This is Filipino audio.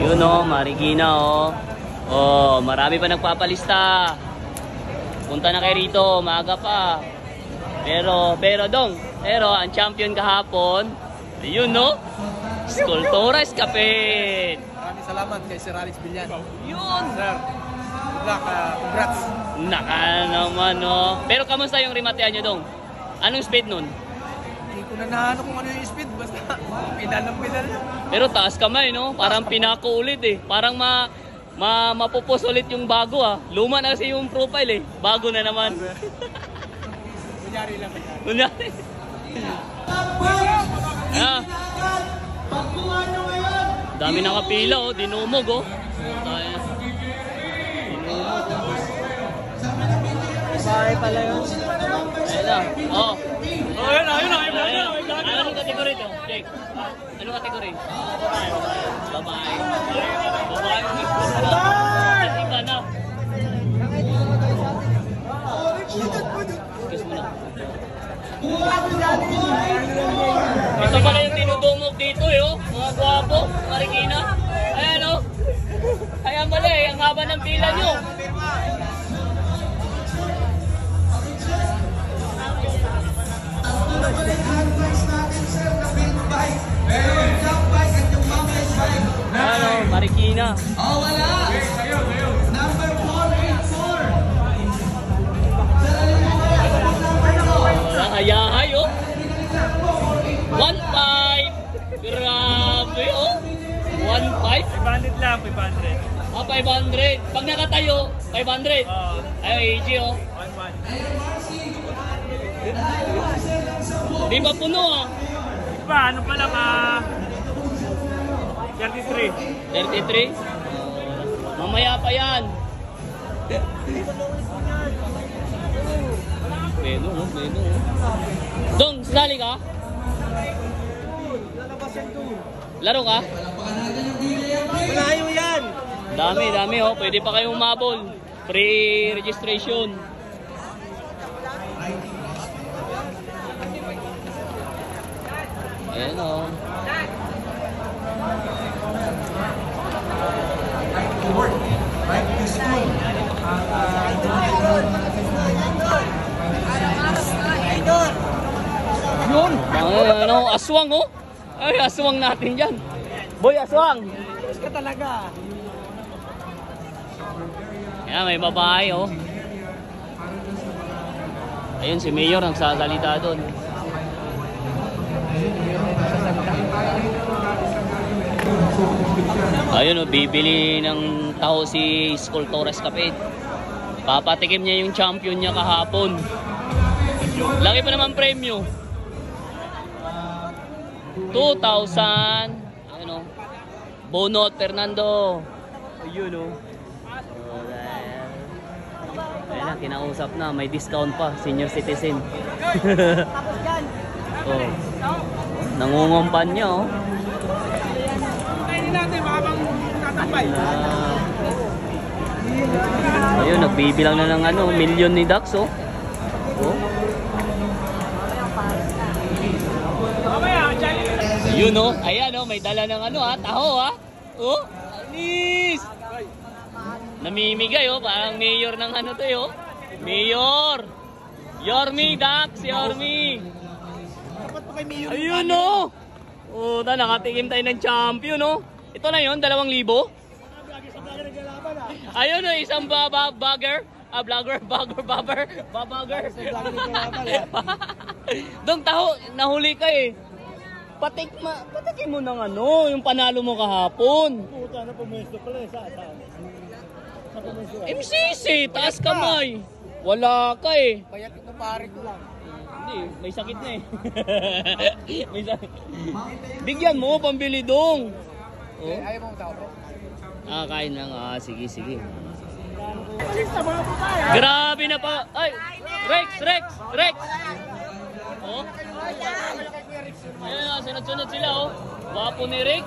Yun o, Marikina o. Oh, marami pa nagpapalista. Punta na kayo rito, maaga pa. Pero ang champion kahapon, yun no? Sculptura Escaped. Maraming salamat kay Sir Alex Villan. Yun! Sir, good luck, congrats. Naka naman no. Pero kamusta yung rematean nyo dong? Anong speed nun? Hindi ko na nahanap kung ano yung speed. Basta pinal ng pinal. Pero taas kamay no? Parang pinako ulit eh. Parang mapupos ulit yung bago ah. Luma na kasi yung profile eh. Bago na naman. Kunyari lang. Kunyari. Ah. Dami nakapila oh. Dinumog oh. Bahay pala yun. Ayun na. Oh. Oh, ayun na. Anong kategory ito? Jake? Anong kategory? Babae. Babae. Iba na. Kiss mo na. Ito pala yung tinudumog dito eh oh. Mga gwapo. Marikina. Ayan oh. Ayan pala eh. Ang haba ng pila nyo. Ano, Marikina. Oh, wala. Number 484. Ayahay oh. 1.5. Grabe oh. 1.5. 500 lang, 500. Ah, 500. Pag nakatayo, 500. Ay, AG oh. 1-1. Di ba puno ah? Iba, ano pa lang 33. 33? Mamaya pa yan. Meno, no? Meno. Dong, sali ka? Laro ka? Malayo yan. Dami oh. Pwede pa kayong umabol. Free registration. Ayan oh. Yun! Ano, aswang oh! Ay, aswang natin dyan. Boy, aswang! Yes ka talaga. Ayan, may babae oh. Ayun, si Mayor nagsasalita doon. Ayun oh, bibili ng tao si Sculptura Escaped. Papatikim niya yung champion niya kahapon. Laki pa naman premyo. 2,000. Ayun oh. Bonot Fernando. Ayun oh. Ayun na, kinausap na. May discount pa. Senior citizen. Oh. Nangungumpan niya oh. Ayun, nagbibilang na ng ano, million ni Dax oh. Oh. Yun oh, ayan oh, may dala ng ano ha, taho ha. Oh, anis. Namimigay oh, parang mayor ng ano to oh. Mayor. Yormi Dax, Yormi. Ayun oh. Oh, nakatikim tayo ng champion oh. Ito na yun, 2,000. Ayun oh, isang vlogger. Vlogger. Dong taho, nahuli ka eh. Patikin mo ng ano, yung panalo mo kahapon. Puta na pumuesto pala sa MCC, taas kamay. Wala ka eh. Bayat ito pare ko lang. Hindi, may sakit na eh. May sakit. Bigyan mo, pambili dong. Oh? Ayaw mong tao bro? Ah, kain lang. Ah, sige. Grabe na pa. Ay, Rex. Oh. Ayun na, sunod-sunod sila oh. Wapo ni Rex.